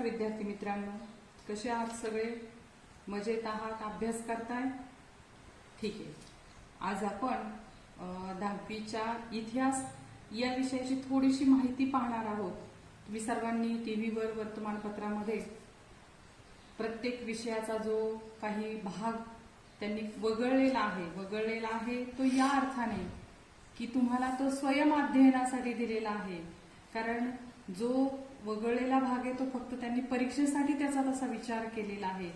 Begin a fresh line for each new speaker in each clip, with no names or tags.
विद्यार्थी मित्रांनो, कसे आहात सगळे? मजेत आहात? अभ्यास करताय? ठीक आहे. आज आपण 10वीच्या इतिहास या विषयाची थोडीशी माहिती पाहणार आहोत. तुम्ही सर्वांनी टीव्हीवर, वर्तमानपत्रामध्ये प्रत्येक विषयाचा जो काही भाग त्यांनी वगळलेला आहे तो या अर्थाने की तुम्हाला तो स्वयं अध्ययनासाठी दिलेला आहे. कारण जो वगळलेला भाग आहे तो फक्त त्यांनी परीक्षेसाठी त्याचा तसा विचार केलेला आहे.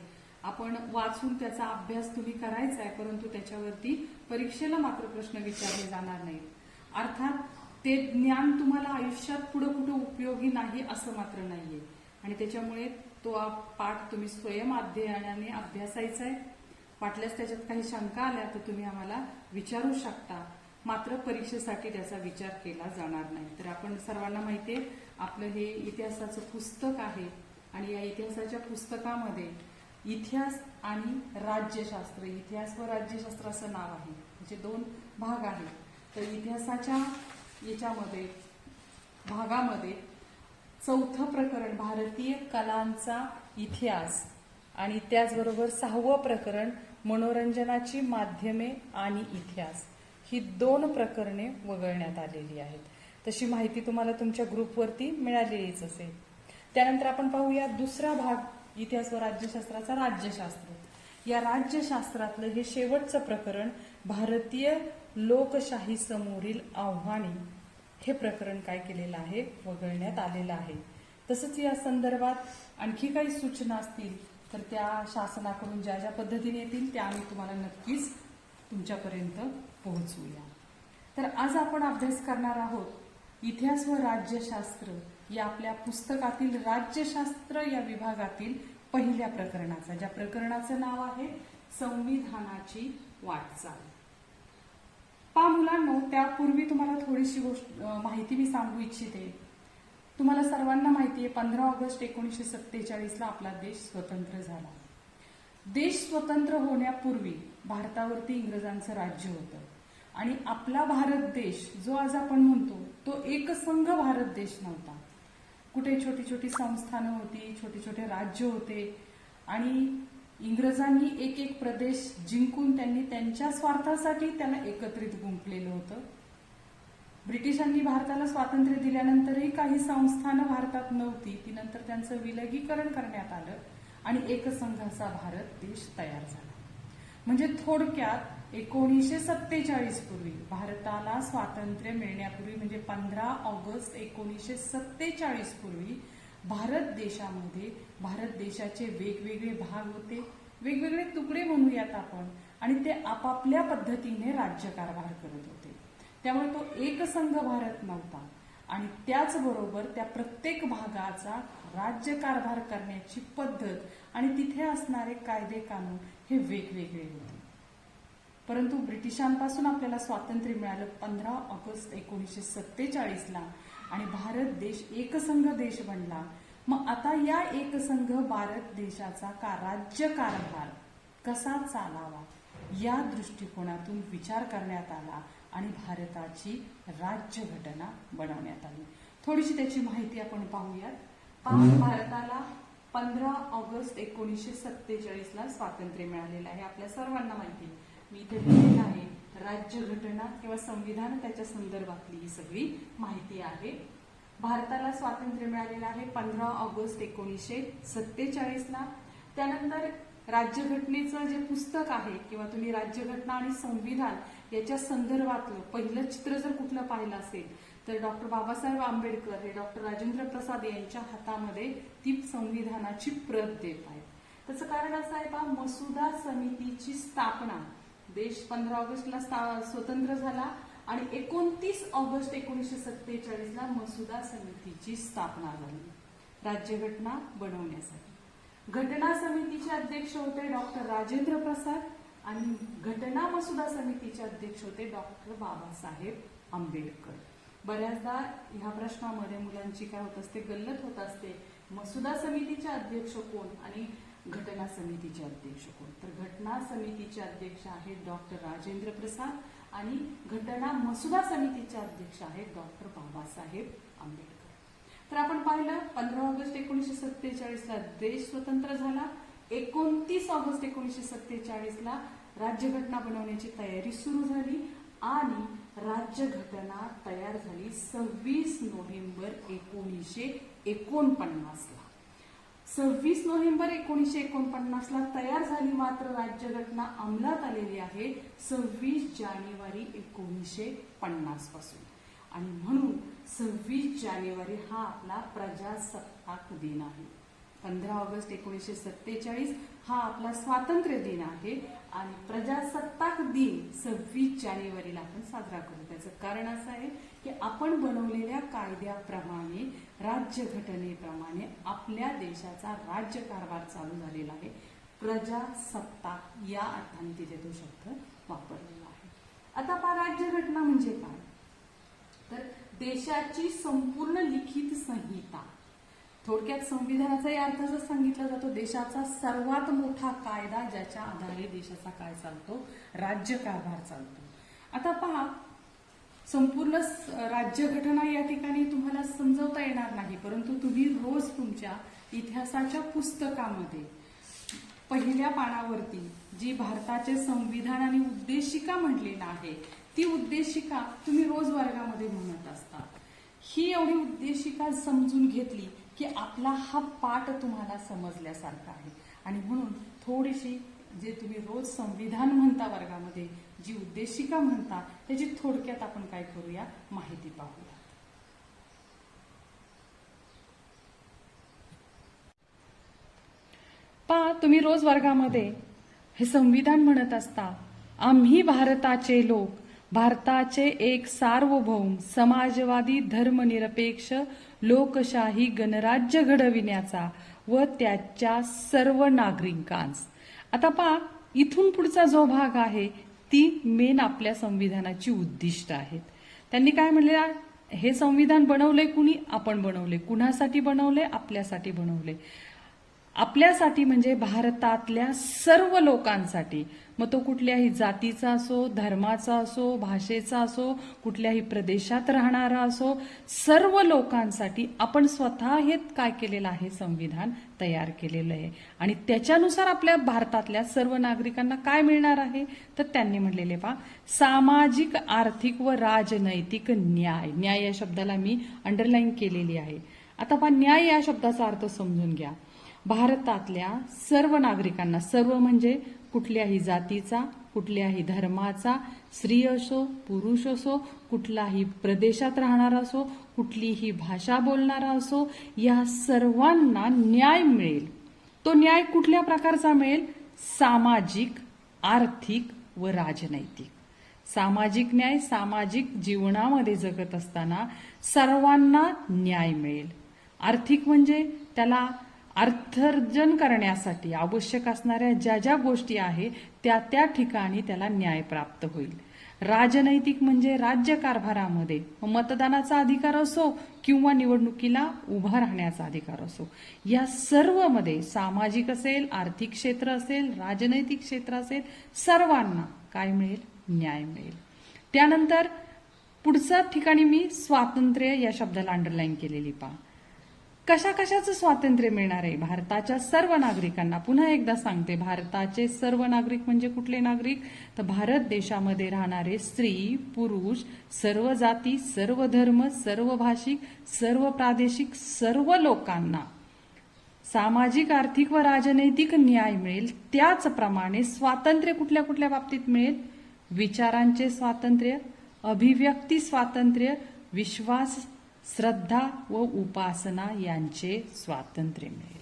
आपण वाचून त्याचा अभ्यास तुम्ही करायचा आहे, परंतु त्याच्यावरती परीक्षेला मात्र प्रश्न विचारले जाणार नाहीत. अर्थात ते ज्ञान तुम्हाला आयुष्यात पुढे कुठे उपयोगी नाही असं मात्र नाहीये. आणि त्याच्यामुळे तो पाठ तुम्ही स्वयं अध्ययनाने अभ्यासायचा आहे. वाटल्यास त्याच्यात काही शंका आल्या तर तुम्ही आम्हाला विचारू शकता, मात्र परीक्षेसाठी त्याचा विचार केला जाणार नाही. तर आपण सर्वांना माहिती आहे आपलं हे इतिहासाचं पुस्तक आहे आणि या इतिहासाच्या पुस्तकामध्ये इतिहास आणि राज्यशास्त्र, इतिहास व राज्यशास्त्र असं नाव आहे. म्हणजे दोन भाग आहेत. तर इतिहासाच्या याच्यामध्ये भागामध्ये चौथं प्रकरण भारतीय कलांचा इतिहास आणि त्याचबरोबर 6वं प्रकरण मनोरंजनाची माध्यमे आणि इतिहास, ही 2 प्रकरणे वगळण्यात आलेली आहेत. तशी माहिती तुम्हाला तुमच्या ग्रुपवरती मिळालेलीच असेल. त्यानंतर आपण पाहूया दुसरा भाग इतिहास व राज्यशास्त्राचा, राज्यशास्त्र. या राज्यशास्त्रातलं हे शेवटचं प्रकरण भारतीय लोकशाही समोरील आव्हाने, हे प्रकरण काय केलेलं आहे, वगळण्यात आलेलं आहे. तसंच या संदर्भात आणखी काही सूचना असतील तर त्या शासनाकडून ज्या ज्या पद्धतीने येतील त्या आम्ही तुम्हाला नक्कीच तुमच्यापर्यंत पोहोचवूया. तर आज आपण अभ्यास करणार आहोत इतिहास व राज्यशास्त्र या आपल्या पुस्तकातील राज्यशास्त्र या विभागातील पहिल्या प्रकरणाचा, ज्या प्रकरणाचं नाव आहे संविधानाची वाटचाल. पहा मुलांनो, त्यापूर्वी तुम्हाला थोडीशी माहिती मी सांगू इच्छिते. तुम्हाला सर्वांना माहिती आहे 15 ऑगस्ट 1947 आपला देश स्वतंत्र झाला. देश स्वतंत्र होण्यापूर्वी भारतावरती इंग्रजांचं राज्य होतं आणि आपला भारत देश जो आज आपण म्हणतो तो एकसंघ भारत देश नव्हता. कुठे छोटी छोटी संस्थानं होती, छोटे छोटे राज्य होते आणि इंग्रजांनी एक एक प्रदेश जिंकून त्यांनी त्यांच्या स्वार्थासाठी त्याला एकत्रित गुंफलेलं होतं. ब्रिटिशांनी भारताला स्वातंत्र्य दिल्यानंतरही काही संस्थानं भारतात नव्हती, ती नंतर त्यांचं विलगीकरण करण्यात आलं आणि एकसंघाचा भारत देश तयार झाला. म्हणजे थोडक्यात 1947 पूर्वी, भारताला स्वातंत्र्य मिळण्यापूर्वी म्हणजे 15 ऑगस्ट 1947 पूर्वी भारत देशामध्ये भारत देशाचे वेगवेगळे भाग होते, वेगवेगळे तुकडे म्हणूयात आपण, आणि ते आपापल्या पद्धतीने राज्यकारभार करत होते. त्यामुळे तो एकसंघ भारत नव्हता आणि त्याचबरोबर त्या प्रत्येक भागाचा राज्यकारभार करण्याची पद्धत आणि तिथे असणारे कायदे कानून हे वेगवेगळे होते. परंतु ब्रिटिशांपासून आपल्याला स्वातंत्र्य मिळालं 15 ऑगस्ट 1947 आणि भारत देश एकसंघ देश बनला. मग आता या एकसंघ भारत देशाचा राज्यकारभार कसा चालावा या दृष्टिकोनातून विचार करण्यात आला आणि भारताची राज्यघटना बनवण्यात आली. थोडीशी त्याची माहिती आपण पाहूयात. भारताला 15 ऑगस्ट 1947 स्वातंत्र्य मिळालेलं आहे, आपल्या सर्वांना माहिती. मी इथे लिहिलेलं आहे राज्यघटना किंवा संविधान, त्याच्या संदर्भातली ही सगळी माहिती आहे. भारताला स्वातंत्र्य मिळालेलं आहे 15 ऑगस्ट 1947. त्यानंतर राज्यघटनेचं जे पुस्तक आहे किंवा तुम्ही राज्यघटना आणि संविधान याच्या संदर्भातलं पहिलं चित्र जर कुठलं पाहिलं असेल तर डॉक्टर बाबासाहेब आंबेडकर हे डॉक्टर राजेंद्र प्रसाद यांच्या हातामध्ये ती संविधानाची प्रत देत आहेत. त्याचं कारण असं आहे पहा, मसुदा समितीची स्थापना, देश 15 ऑगस्टला स्वतंत्र झाला आणि 29 ऑगस्ट 1947 मसुदा समितीची स्थापना झाली राज्यघटना बनवण्यासाठी. घटना समितीचे अध्यक्ष होते डॉक्टर राजेंद्र प्रसाद आणि घटना मसुदा समितीचे अध्यक्ष होते डॉक्टर बाबासाहेब आंबेडकर. बऱ्याचदा ह्या प्रश्नामध्ये मुलांची काय होत असते, गल्लत होत असते. मसुदा समितीचे अध्यक्ष कोण आणि घटना समितीचे अध्यक्ष कोण? तर घटना समितीचे अध्यक्ष आहेत डॉक्टर राजेंद्र प्रसाद आणि घटना मसुदा समितीचे अध्यक्ष आहेत डॉक्टर बाबासाहेब आंबेडकर. तर आपण पाहिलं 15 ऑगस्ट 1947 ला देश स्वतंत्र झाला. 29 ऑगस्ट 1947 ला राज्यघटना बनवण्याची तयारी सुरू झाली आणि राज्यघटना तयार झाली 26 नोव्हेंबर 1949 ला. 26 नोव्हेंबर 1949 ला तयार झाली, मात्र राज्यघटना अंमलात आलेली आहे 26 जानेवारी 1950 पासून. आणि म्हणून 26 जानेवारी हा आपला प्रजासत्ताक दिन आहे. 15 ऑगस्ट 1947 हा आपला स्वातंत्र्य दिन आहे आणि प्रजासत्ताक दिन 26 जानेवारीला आपण साजरा करू. त्याचं कारण असं आहे की आपण बनवलेल्या कायद्याप्रमाणे, राज्यघटनेप्रमाणे आपल्या देशाचा राज्यकारभार चालू झालेला आहे. प्रजासत्ताक या अर्थाने तिथे तो शब्द वापरलेला आहे. आता पहा, राज्यघटना म्हणजे काय? तर देशाची संपूर्ण लिखित संहिता. थोडक्यात संविधानाचाही अर्थ असं सांगितला जातो, देशाचा सर्वात मोठा कायदा ज्याच्या आधारे देशाचा काय चालतो, राज्यकारभार चालतो. आता पहा, संपूर्ण राज्यघटना या ठिकाणी तुम्हाला समजवता येणार नाही, परंतु तुम्ही रोज तुमच्या इतिहासाच्या पुस्तकामध्ये पहिल्या पानावरती जी भारताचे संविधान आणि उद्देशिका म्हटलेलं आहे, ती उद्देशिका तुम्ही रोज वर्गामध्ये म्हणत असता. ही एवढी उद्देशिका समजून घेतली की आपला हा पाठ तुम्हाला समजल्यासारखा आहे. आणि म्हणून थोडीशी जे तुम्ही रोज संविधान म्हणता वर्गामध्ये, जी उद्देशिका म्हणता, त्याची थोडक्यात आपण काय करूया, माहिती पाहूया. पहा, तुम्ही रोज वर्गामध्ये हे संविधान म्हणत असता, आम्ही भारताचे लोक, भारताचे एक सार्वभौम समाजवादी धर्मनिरपेक्ष लोकशाही गणराज्य घडविण्याचा व त्याच्या सर्व नागरिकांस. आता पहा, इथून पुढचा जो भाग आहे ती मेन आपल्या संविधानाची उद्दिष्ट आहेत. त्यांनी काय म्हणलेलं, हे संविधान बनवलंय कुणी? आपण बनवले. कुणासाठी बनवले? आपल्यासाठी बनवले. आपल्यासाठी म्हणजे भारतातल्या सर्व लोकांसाठी. मग तो कुठल्याही जातीचा असो, धर्माचा असो, भाषेचा असो, कुठल्याही प्रदेशात राहणारा असो, सर्व लोकांसाठी आपण स्वतः हे काय केलेलं आहे, संविधान तयार केलेलं आहे. आणि त्याच्यानुसार आपल्या भारतातल्या सर्व नागरिकांना काय मिळणार आहे, तर त्यांनी म्हणलेले पहा, सामाजिक, आर्थिक व राजनैतिक न्याय. न्याय या शब्दाला मी अंडरलाईन केलेली आहे. आता पहा, न्याय या शब्दाचा अर्थ समजून घ्या. भारतातल्या सर्व नागरिकांना, सर्व म्हणजे कुठल्याही जातीचा, कुठल्याही धर्माचा, स्त्री असो, पुरुष असो, कुठलाही प्रदेशात राहणारा असो, कुठलीही भाषा बोलणारा असो, या सर्वांना न्याय मिळेल. तो न्याय कुठल्या प्रकारचा मिळेल? सामाजिक, आर्थिक व राजनैतिक. सामाजिक न्याय, सामाजिक जीवनामध्ये जगत असताना सर्वांना न्याय मिळेल. आर्थिक म्हणजे त्याला अर्थार्जन करण्यासाठी आवश्यक असणाऱ्या ज्या ज्या गोष्टी आहेत त्या त्या ठिकाणी त्याला न्याय प्राप्त होईल. राजनैतिक म्हणजे राज्यकारभारामध्ये मतदानाचा अधिकार असो किंवा निवडणुकीला उभा राहण्याचा अधिकार असो, या सर्व मध्ये सामाजिक असेल, आर्थिक क्षेत्र असेल, राजनैतिक क्षेत्र असेल, सर्वांना काय मिळेल? न्याय मिळेल. त्यानंतर पुढच्या ठिकाणी मी स्वातंत्र्य या शब्दाला अंडरलाईन केलेली पहा. कशा कशाचं स्वातंत्र्य मिळणार आहे? भारताच्या सर्व नागरिकांना. पुन्हा एकदा सांगते, भारताचे सर्व नागरिक म्हणजे कुठले नागरिक? तर भारत देशामध्ये राहणारे स्त्री, पुरुष, सर्व जाती, सर्व धर्म, सर्व भाषिक, सर्व प्रादेशिक, सर्व लोकांना सामाजिक, आर्थिक व राजनैतिक न्याय मिळेल. त्याचप्रमाणे स्वातंत्र्य कुठल्या कुठल्या बाबतीत मिळेल? विचारांचे स्वातंत्र्य, अभिव्यक्ती स्वातंत्र्य, विश्वास, श्रद्धा व उपासना यांचे स्वातंत्र्य मिळेल.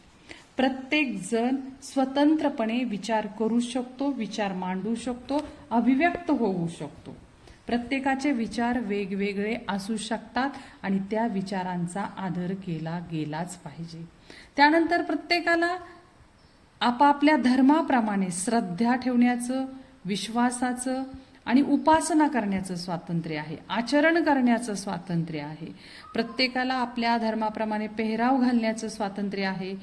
प्रत्येक जण स्वतंत्रपणे विचार करू शकतो, विचार मांडू शकतो, अभिव्यक्त होऊ शकतो. प्रत्येकाचे विचार वेगवेगळे असू शकतात आणि त्या विचारांचा आदर केला गेलाच पाहिजे. त्यानंतर प्रत्येकाला आपापल्या धर्माप्रमाणे श्रद्धा ठेवण्याचं, विश्वासाचं आणि उपासना करण्याचं स्वातंत्र्य आहे. आचरण करण्याचं स्वातंत्र्य आहे. प्रत्येकाला आपल्या धर्माप्रमाणे पेहराव घालण्याचं स्वातंत्र्य आहे.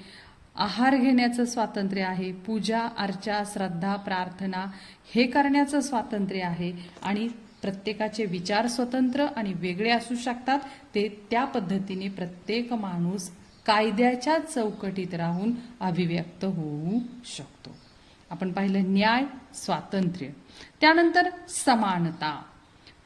आहार घेण्याचं स्वातंत्र्य आहे. पूजा, अर्चा, श्रद्धा, प्रार्थना हे करण्याचं स्वातंत्र्य आहे. आणि प्रत्येकाचे विचार स्वतंत्र आणि वेगळे असू शकतात. ते त्या पद्धतीने प्रत्येक माणूस कायद्याच्या चौकटीत राहून अभिव्यक्त होऊ शकतो. आपण पाहिलं न्याय, स्वातंत्र्य, त्यानंतर समानता.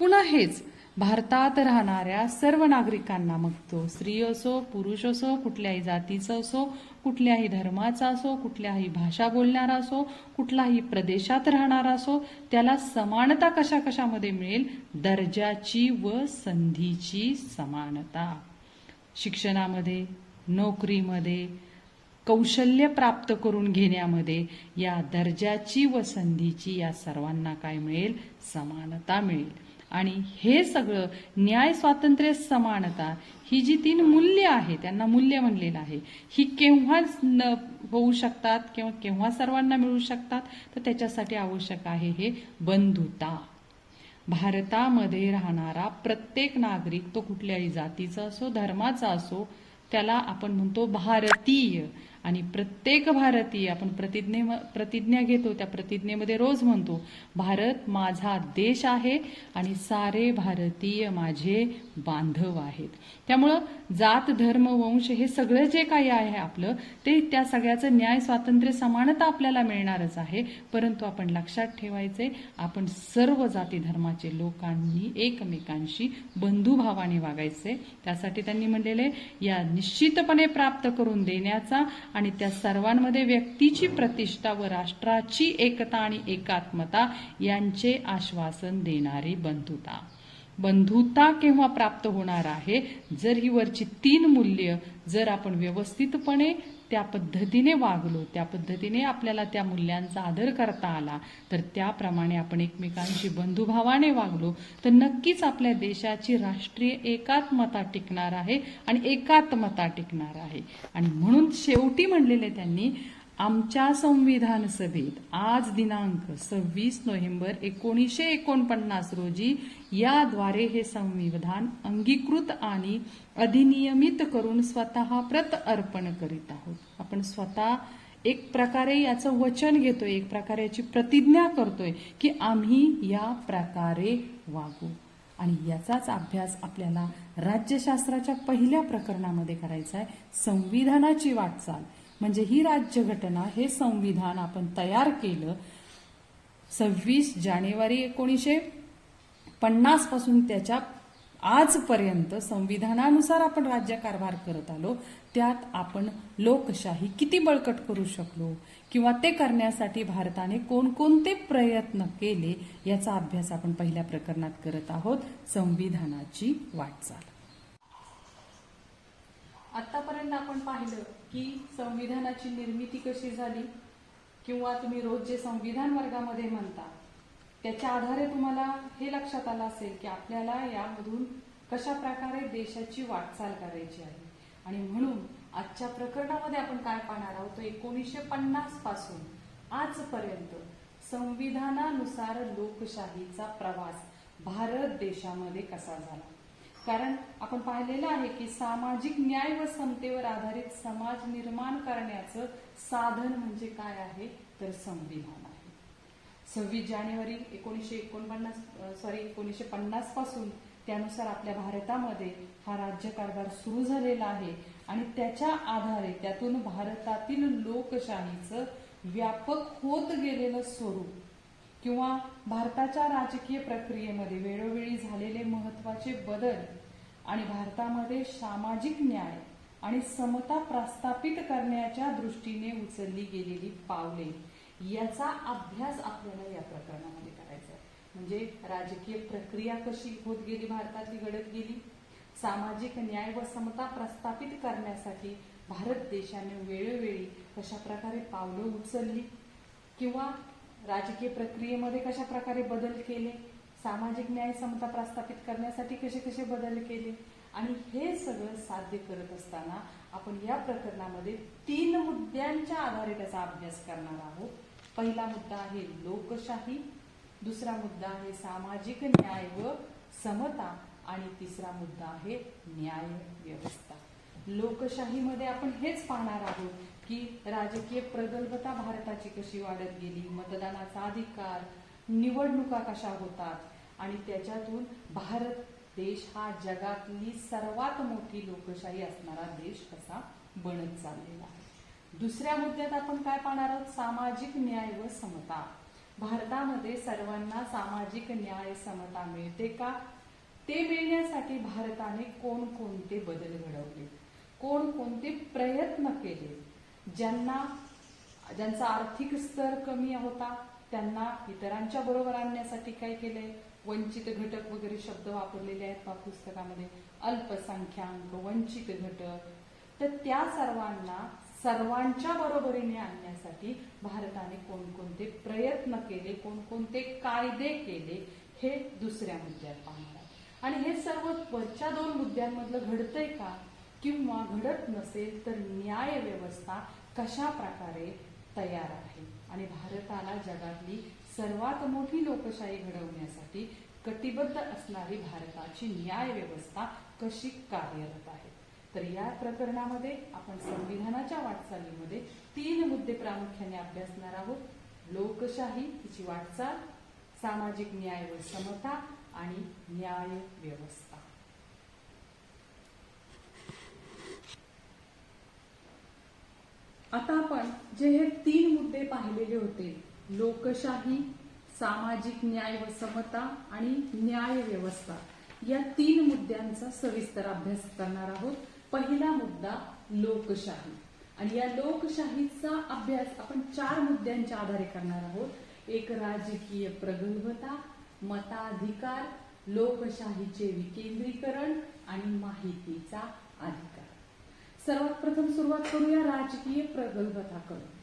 पुन्हा हेच भारतात राहणाऱ्या सर्व नागरिकांना, मग तो स्त्री असो, पुरुष असो, कुठल्याही जातीचा असो, कुठल्याही धर्माचा असो, कुठल्याही भाषा बोलणारा असो, कुठलाही प्रदेशात राहणारा असो, त्याला समानता कशा कशामध्ये मिळेल? दर्जाची व संधीची समानता. शिक्षणामध्ये, नोकरीमध्ये, कौशल्य प्राप्त करून घेण्यामध्ये या दर्जाची व संधीची या सर्वांना काय मिळेल? समानता मिळेल. आणि हे सगळं न्याय, स्वातंत्र्य, समानता ही जी 3 मूल्य आहे, त्यांना मूल्य म्हणलेलं आहे, ही केव्हा होऊ शकतात किंवा केव्हा सर्वांना मिळू शकतात? तर त्याच्यासाठी आवश्यक आहे हे बंधुता. भारतामध्ये राहणारा प्रत्येक नागरिक, तो कुठल्याही जातीचा असो, धर्माचा असो, त्याला आपण म्हणतो भारतीय. आणि प्रत्येक भारतीय, आपण प्रतिज्ञा घेतो, त्या प्रतिज्ञेमध्ये रोज म्हणतो, भारत माझा देश आहे आणि सारे भारतीय माझे बांधव आहेत. त्यामुळं जात, धर्म, वंश हे सगळं जे काही आहे आपलं, ते त्या सगळ्याचं न्याय, स्वातंत्र्य, समानता आपल्याला मिळणारच आहे. परंतु आपण लक्षात ठेवायचे, आपण सर्व जाती धर्माचे लोकांनी एकमेकांशी बंधुभावाने वागायचे. त्यासाठी त्यांनी म्हणलेले, या निश्चितपणे प्राप्त करून देण्याचा आणि त्या सर्वांमध्ये व्यक्तीची प्रतिष्ठा व राष्ट्राची एकता आणि एकात्मता यांचे आश्वासन देणारी बंधुता. बंधुता केव्हा प्राप्त होणार आहे? जर ही वरची 3 मूल्य जर आपण व्यवस्थितपणे त्या पद्धतीने वागलो, त्या पद्धतीने आपल्याला त्या मूल्यांचा आदर करता आला, तर त्याप्रमाणे आपण एकमेकांशी बंधुभावाने वागलो, तर नक्कीच आपल्या देशाची राष्ट्रीय एकात्मता टिकणार आहे आणि एकात्मता टिकणार आहे. आणि म्हणून शेवटी म्हणलेले त्यांनी, आमच्या संविधान सभेत आज दिनांक 26 नोव्हेंबर 1949 रोजी याद्वारे हे संविधान अंगीकृत आणि अधिनियमित करून स्वतः प्रत अर्पण करीत आहोत. आपण स्वतः एक प्रकारे याचं वचन घेतोय, एक प्रकारे याची प्रतिज्ञा करतोय की आम्ही या प्रकारे वागू. आणि याचाच अभ्यास आपल्याला राज्यशास्त्राच्या पहिल्या प्रकरणामध्ये करायचा आहे. संविधानाची वाटचाल म्हणजे ही राज्यघटना, हे संविधान आपण तयार केलं 26 जानेवारी 1950 पासून त्याच्या आजपर्यंत संविधानानुसार आपण राज्यकारभार करत आलो. त्यात आपण लोकशाही किती बळकट करू शकलो किंवा ते करण्यासाठी भारताने कोणकोणते प्रयत्न केले याचा अभ्यास आपण पहिल्या प्रकरणात करत आहोत, संविधानाची वाटचाल. आतापर्यंत आपण पाहिलं की संविधानाची निर्मिती कशी झाली, किंवा तुम्ही रोज जे संविधान वर्गामध्ये म्हणता त्याच्या आधारे तुम्हाला हे लक्षात आलं असेल की आपल्याला यामधून कशा प्रकारे देशाची वाटचाल करायची आहे. आणि म्हणून आजच्या प्रकरणामध्ये आपण काय पाहणार आहोत, तर 1950 पासून आजपर्यंत संविधानानुसार लोकशाहीचा प्रवास भारत देशामध्ये कसा झाला. कारण आपण पाहिलेलं आहे की सामाजिक न्याय व समतेवर आधारित समाज निर्माण करण्याचं साधन म्हणजे काय आहे, तर संविधान आहे. 26 जानेवारी 1950 पासून त्यानुसार आपल्या भारतामध्ये हा राज्यकारभार सुरू झालेला आहे. आणि त्याच्या आधारे त्यातून भारतातील लोकशाहीचं व्यापक होत गेलेलं स्वरूप किंवा भारताच्या राजकीय प्रक्रियेमध्ये वेळोवेळी झालेले महत्वाचे बदल आणि भारतामध्ये सामाजिक न्याय आणि समता प्रस्थापित करण्याच्या दृष्टीने उचलली गेलेली पावले याचा अभ्यास आपल्याला या प्रकरणामध्ये करायचा आहे. म्हणजे राजकीय प्रक्रिया कशी होत गेली, भारतातली घडत गेली, सामाजिक न्याय व समता प्रस्थापित करण्यासाठी भारत देशाने वेळोवेळी कशा प्रकारे पावलं उचलली किंवा राजकीय प्रक्रियेमध्ये कशा प्रकारे बदल केले, सामाजिक न्याय समता प्रस्थापित करण्यासाठी कसे कसे बदल केले. आणि हे सगळं साध्य करत असताना आपण या प्रकरणामध्ये 3 मुद्द्यांच्या आधारे त्याचा अभ्यास करणार आहोत. पहिला मुद्दा आहे लोकशाही, दुसरा मुद्दा आहे सामाजिक न्याय व समता आणि तिसरा मुद्दा आहे न्याय व्यवस्था. लोकशाहीमध्ये आपण हेच पाहणार आहोत की राजकीय प्रगल्भता भारताची कशी वाढत गेली, मतदानाचा अधिकार, निवडणुका कशा होतात आणि त्याच्यातून भारत देश हा जगातली सर्वात मोठी लोकशाही असणारा देश कसा बनत चाललेला आहे। दुसऱ्या मुद्द्यात आपण काय पाहणार आहोत? सामाजिक न्याय व समता। भारतामध्ये सर्वांना सामाजिक न्याय समता मिळते का? ते मिळण्यासाठी भारताने कोणकोणते बदल घडवले, कोणकोणते प्रयत्न केले? ज्यांचा आर्थिक स्तर कमी होता त्यांना इतरांच्या बरोबर आणण्यासाठी काय केलंय? वंचित घटक वगैरे शब्द वापरलेले आहेत का पुस्तकामध्ये? अल्पसंख्याक, वंचित घटक, तर त्या सर्वांना सर्वांच्या बरोबरीने आणण्यासाठी भारताने कोणकोणते प्रयत्न केले, कोणकोणते कायदे केले, हे दुसऱ्या मुद्द्यात पाहणार आहे। आणि हे सर्व वरच्या दोन मुद्द्यांमधलं घडतंय का किंवा घडत नसेल तर न्याय व्यवस्था कशा प्रकारे तयार आहे आणि भारताला जगातली सर्वात मोठी लोकशाही घडवण्यासाठी कटिबद्ध असणारी भारताची न्याय व्यवस्था कशी कार्यरत आहे। तर या प्रकरणामध्ये आपण संविधानाच्या वाटचालीमध्ये 3 मुद्दे प्रामुख्याने अभ्यासणार आहोत। लोकशाही, तिची वाटचाल, सामाजिक न्याय व समता आणि न्याय व्यवस्था। आता आपण जे हे 3 मुद्दे पाहिलेले होते, लोकशाही, सामाजिक न्याय व समता आणि न्याय व्यवस्था, या 3 मुद्द्यांचा सविस्तर अभ्यास करणार आहोत। पहिला मुद्दा लोकशाही, आणि या लोकशाहीचा अभ्यास आपण 4 मुद्द्यांच्या आधारे करणार आहोत। एक, राजकीय प्रगल्भता, मताधिकार, लोकशाहीचे विकेंद्रीकरण आणि माहितीचा अधिकार। सर्वात प्रथम सुरुवात करूया राजकीय प्रगल्भताकडून।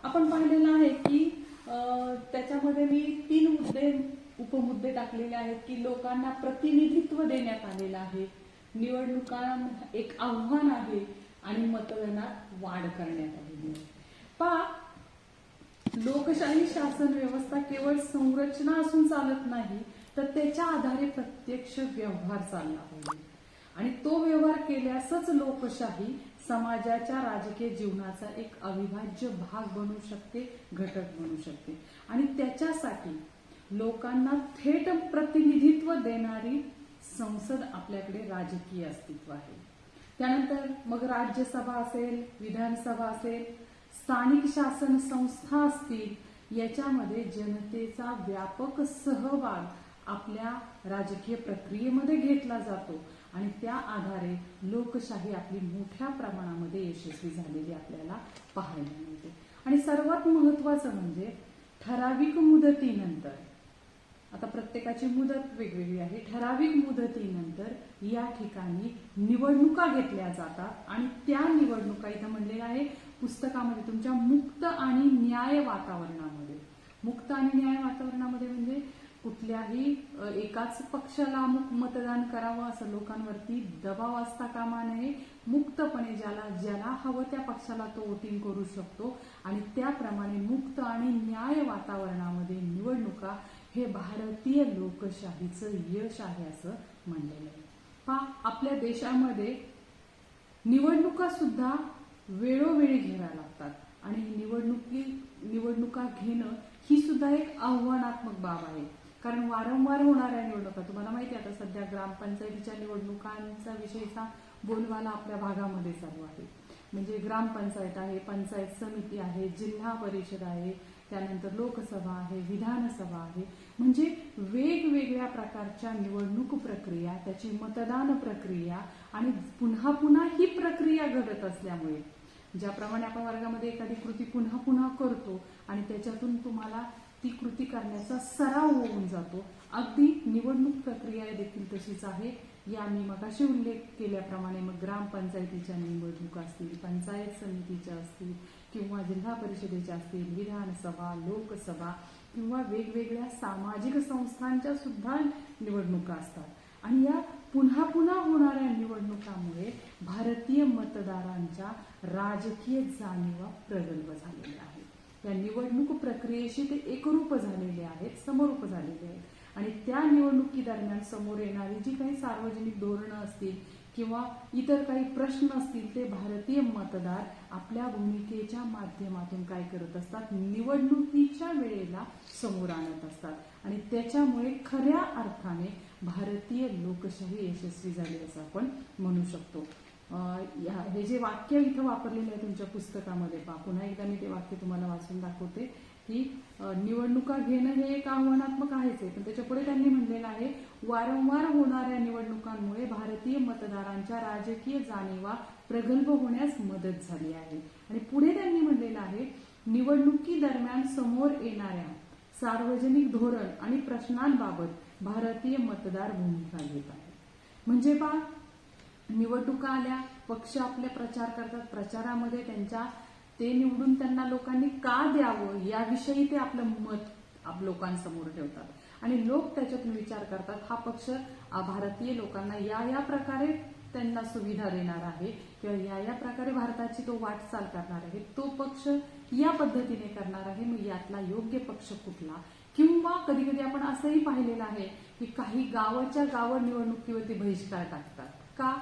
आपण पाहिलेलं आहे की त्याच्यामध्ये मी 3 उपमुद्दे टाकलेले आहेत की लोकांना प्रतिनिधित्व देण्यात आलेलं आहे, निवडणुका एक आव्हान आहे आणि मतदानात वाढ करण्यात आलेली आहे। लोकशाही शासन व्यवस्था केवळ संरचना असून चालत नाही, तर त्याच्या आधारे प्रत्यक्ष व्यवहार चालला पाहिजे आणि तो व्यवहार केल्यासच लोकशाही समाजाच्या राजकीय जीवनाचा एक अविभाज्य भाग बनू शकते, घटक बनू शकते। आणि त्याच्यासाठी लोकांना थेट प्रतिनिधित्व देणारी संसद आपल्याकडे राजकीय अस्तित्व आहे। त्यानंतर मग राज्यसभा असेल, विधानसभा असेल, स्थानिक शासन संस्था असतील, याच्यामध्ये जनतेचा व्यापक सहभाग आपल्या राजकीय प्रक्रियेमध्ये घेतला जातो आणि त्या आधारे लोकशाही आपली मोठ्या प्रमाणामध्ये यशस्वी झालेली आपल्याला पाहायला मिळते। आणि सर्वात महत्वाचं म्हणजे ठराविक मुदतीनंतर, आता प्रत्येकाची मुदत वेगवेगळी आहे, ठराविक मुदतीनंतर या ठिकाणी निवडणुका घेतल्या जातात आणि त्या निवडणुका इथं म्हणलेलं आहे पुस्तकामध्ये तुमच्या मुक्त आणि न्याय वातावरणामध्ये। मुक्त आणि न्याय वातावरणामध्ये म्हणजे कुठल्याही एकाच पक्षाला मतदान करावं असं लोकांवरती दबाव असता कामा नये, मुक्तपणे ज्याला हवं त्या पक्षाला तो वोटिंग करू शकतो आणि त्याप्रमाणे मुक्त आणि न्याय वातावरणामध्ये निवडणुका हे भारतीय लोकशाहीचं यश आहे असं म्हणलेलं आहे। आपल्या देशामध्ये निवडणुका सुद्धा वेळोवेळी घ्याव्या लागतात आणि निवडणुका घेणं ही सुद्धा एक आव्हानात्मक बाब आहे, कारण वारंवार होणाऱ्या निवडणुका, तुम्हाला माहिती आहे आता सध्या ग्रामपंचायतीच्या निवडणुकांचा विषयचा बोलबाला आपल्या भागामध्ये चालू आहे। म्हणजे ग्रामपंचायत आहे, पंचायत समिती आहे, जिल्हा परिषद आहे, त्यानंतर लोकसभा आहे, विधानसभा आहे, म्हणजे वेगवेगळ्या प्रकारच्या निवडणूक प्रक्रिया, त्याची मतदान प्रक्रिया आणि पुन्हा पुन्हा ही प्रक्रिया घडत असल्यामुळे ज्याप्रमाणे आपण वर्गामध्ये एखादी कृती पुन्हा पुन्हा करतो आणि त्याच्यातून तुम्हाला ती कृती करण्याचा सराव होऊन जातो, अगदी निवडणूक प्रक्रिया देखील तशीच आहे। या मी मगाशी उल्लेख केल्याप्रमाणे मग ग्रामपंचायतीच्या निवडणुका असतील, पंचायत समितीच्या असतील किंवा जिल्हा परिषदेच्या असतील, विधानसभा, लोकसभा किंवा वेगवेगळ्या सामाजिक संस्थांच्या सुद्धा निवडणुका असतात आणि या पुन्हा पुन्हा होणाऱ्या निवडणुकामुळे भारतीय मतदारांच्या राजकीय जाणीवा प्रगल्भ झालेल्या आहेत। या निवडणूक प्रक्रियेशी ते एकरूप झालेले आहेत, समरूप झालेले आहेत आणि त्या निवडणुकी दरम्यान समोर येणारी जी काही सार्वजनिक धोरणं असतील किंवा इतर काही प्रश्न असतील ते भारतीय मतदार आपल्या भूमिकेच्या माध्यमातून काय करत असतात, निवडणुकीच्या वेळेला समोर आणत असतात आणि त्याच्यामुळे खऱ्या अर्थाने भारतीय लोकशाही यशस्वी झाली असं आपण म्हणू शकतो. हे जे वाक्य इथं वापरलेलं आहे तुमच्या पुस्तकामध्ये पुन्हा एकदा मी ते वाक्य तुम्हाला वाचून दाखवते की निवडणुका घेणं हे एक आव्हानात्मक आहेच आहे, पण त्याच्या पुढे त्यांनी म्हणलेलं आहे, वारंवार होणाऱ्या निवडणुकांमुळे भारतीय मतदारांच्या राजकीय जाणीवा प्रगल्भ होण्यास मदत झाली आहे. आणि पुढे त्यांनी म्हणलेलं आहे, निवडणुकी दरम्यान समोर येणाऱ्या सार्वजनिक धोरण आणि प्रश्नांबाबत भारतीय मतदार भूमिका घेत आहेत. म्हणजे निवडणुका आल्या, पक्ष आपले प्रचार करतात, प्रचारामध्ये ते निवडून त्यांना लोकांनी का द्यावं याविषयी ते आपलं मत लोकांसमोर ठेवतात आणि लोक त्याच्यातून विचार करतात, हा पक्ष भारतीय लोकांना या प्रकारे त्यांना सुविधा देणार आहे किंवा या प्रकारे भारताची तो वाटचाल करणार आहे, तो पक्ष या पद्धतीने करणार आहे, मग यातला योग्य पक्ष कुठला. किंवा कधी कधी आपण असंही पाहिलेलं आहे की काही गावाच्या गाव निवडणुकीवरती बहिष्कार टाकतात. का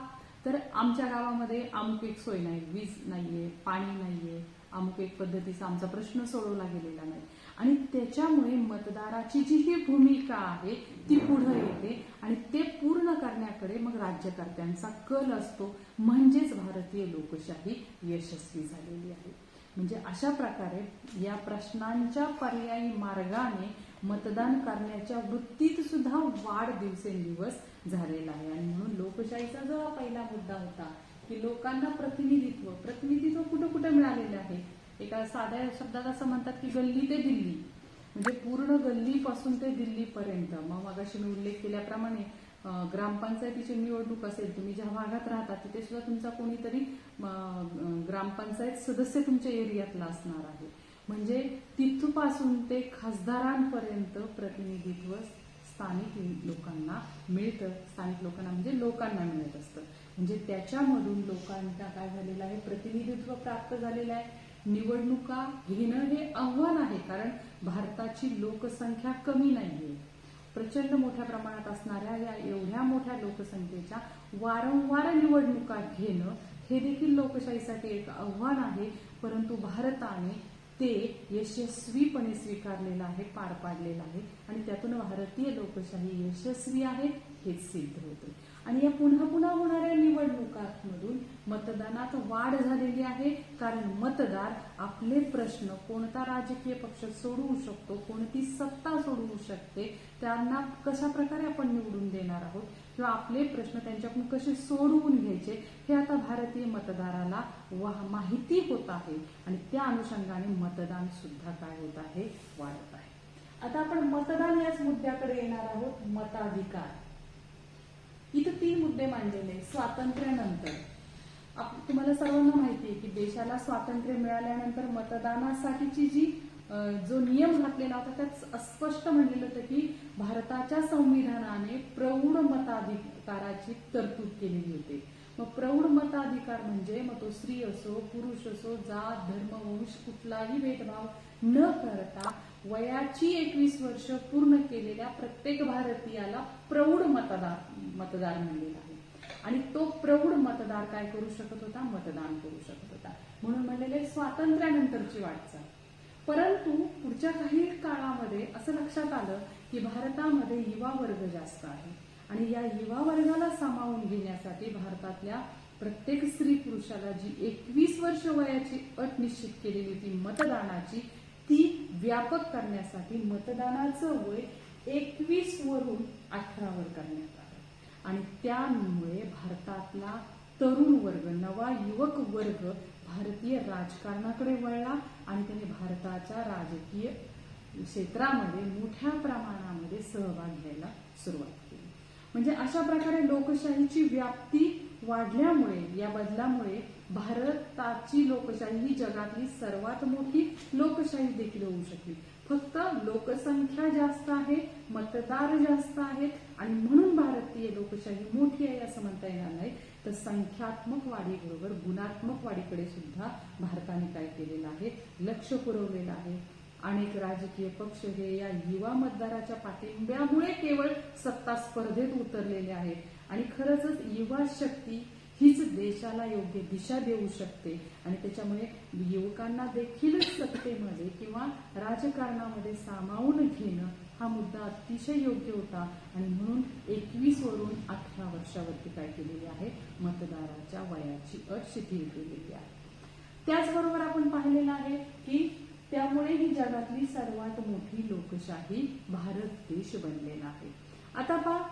तर आमच्या गावामध्ये अमुक एक सोय नाही, वीज नाहीये, पाणी नाहीये, अमुक एक पद्धतीचा आमचा प्रश्न सोडवला गेलेला नाही आणि त्याच्यामुळे मतदाराची जी ही भूमिका आहे ती पुढे येते आणि ते पूर्ण करण्याकडे मग राज्यकर्त्यांचा कल असतो. म्हणजेच भारतीय लोकशाही यशस्वी झालेली आहे. म्हणजे अशा प्रकारे या प्रश्नांच्या पर्यायी मार्गाने मतदान करण्याच्या वृत्तीत सुद्धा वाढ दिवसेंदिवस झालेला आहे. आणि म्हणून लोकशाहीचा जो पहिला मुद्दा होता की लोकांना प्रतिनिधित्व कुठं कुठं मिळालेलं आहे. एका साध्या शब्दात असं म्हणतात की गल्ली ते दिल्ली, म्हणजे पूर्ण गल्लीपासून ते दिल्लीपर्यंत. मग मगाशी मी उल्लेख केल्याप्रमाणे ग्रामपंचायतीची निवडणूक असेल, तुम्ही ज्या भागात राहता तिथे सुद्धा तुमचा कोणीतरी ग्रामपंचायत सदस्य तुमच्या एरियातला असणार आहे. म्हणजे तिथपासून ते खासदारांपर्यंत प्रतिनिधित्व स्थानिक लोकांना मिळतं. स्थानिक लोकांना म्हणजे लोकांना मिळत असतं. म्हणजे त्याच्यामधून लोकांना काय झालेलं आहे, प्रतिनिधित्व प्राप्त झालेलं आहे. निवडणुका घेणं हे आव्हान आहे, कारण भारताची लोकसंख्या कमी नाहीये. प्रचंड मोठ्या प्रमाणात असणाऱ्या या एवढ्या मोठ्या लोकसंख्येच्या वारंवार निवडणुका घेणं हे देखील लोकशाहीसाठी एक आव्हान आहे. परंतु भारताने ते यशस्वीपणे स्वीकारलेलं आहे, पार पाडलेलं आहे आणि त्यातून भारतीय लोकशाही यशस्वी आहे हेच सिद्ध होते. आणि या पुन्हा पुन्हा होणाऱ्या निवडणुकांमधून मतदानात वाढ झालेली आहे, कारण मतदार आपले प्रश्न कोणता राजकीय पक्ष सोडवू शकतो, कोणती सत्ता सोडवू शकते, त्यांना कशा प्रकारे आपण निवडून देणार आहोत किंवा आपले प्रश्न त्यांच्याकडून कसे सोडवून घ्यायचे हे आता भारतीय मतदाराला माहिती होत आहे आणि त्या अनुषंगाने मतदान सुद्धा काय होत आहे, वाढत आहे. आता आपण मतदान याच मुद्द्याकडे येणार आहोत. मताधिकार. इथं 3 मुद्दे मांडलेले. स्वातंत्र्यानंतर तुम्हाला सर्वांना माहिती आहे की देशाला स्वातंत्र्य मिळाल्यानंतर मतदानासाठीची जो नियम घातलेला होता त्यात स्पष्ट म्हणलेलं होतं की भारताच्या संविधानाने प्रौढ मताधिकाराची तरतूद केलेली होती. मग प्रौढ मताधिकार म्हणजे मग तो स्त्री असो, पुरुष असो, जात, धर्म, वंश कुठलाही भेदभाव न करता वयाची 21 वर्ष पूर्ण केलेल्या प्रत्येक भारतीयाला प्रौढ मतदार म्हणलेला आहे. आणि तो प्रौढ मतदार काय करू शकत होता, मतदान करू शकत होता. म्हणून म्हणलेले स्वातंत्र्यानंतरची वाटचाल. परंतु पुढच्या काही काळामध्ये असं लक्षात आलं की भारतामध्ये युवा वर्ग जास्त आहे आणि या युवा वर्गाला सामावून घेण्यासाठी भारतातल्या प्रत्येक स्त्री पुरुषाला जी 21 वर्ष वयाची अट निश्चित केलेली होती मतदानाची, ती व्यापक करण्यासाठी मतदानाचं वय 21 वरून 18 वर करण्यात आलं. आणि त्यामुळे भारतातला तरुण वर्ग, नवा युवक वर्ग भारतीय राजकारणाकडे वळला आणि त्यांनी भारताच्या राजकीय क्षेत्रामध्ये मोठ्या प्रमाणामध्ये सहभाग घ्यायला सुरुवात केली. म्हणजे अशा प्रकारे लोकशाहीची व्याप्ती वाढल्यामुळे, या बदलामुळे भारताची लोकशाही ही जगातली सर्वात मोठी लोकशाही देखील होऊ शकली. फक्त लोकसंख्या जास्त आहे, मतदार जास्त आहेत आणि म्हणून भारतीय लोकशाही मोठी आहे असं म्हणता येणार नाही. तर संख्यात्मक वाढीबरोबर गुणात्मक वाढीकडे सुद्धा भारताने काय केलेलं आहे, लक्ष पुरवलेलं आहे. अनेक राजकीय पक्ष हे या युवा मतदाराच्या पाठिंब्यामुळे केवळ सत्ता स्पर्धेत उतरलेले आहेत आणि खरंच युवा शक्ती
हीच देशाला योग्य दिशा देऊ शकते आणि त्याच्यामुळे युवकांना देखील सत्तेमध्ये किंवा राजकारणामध्ये सामावून घेणं हा मुद्दा अतिशय योग्य होता आणि म्हणून 21 वरून 18 वर्षावरती काय केलेली आहे, मतदाराच्या वयाची अट शिथिल केलेली आहे. त्याचबरोबर आपण पाहिलेलं आहे की त्यामुळे ही जगातली सर्वात मोठी लोकशाही भारत देश बनलेला आहे. आता पहा,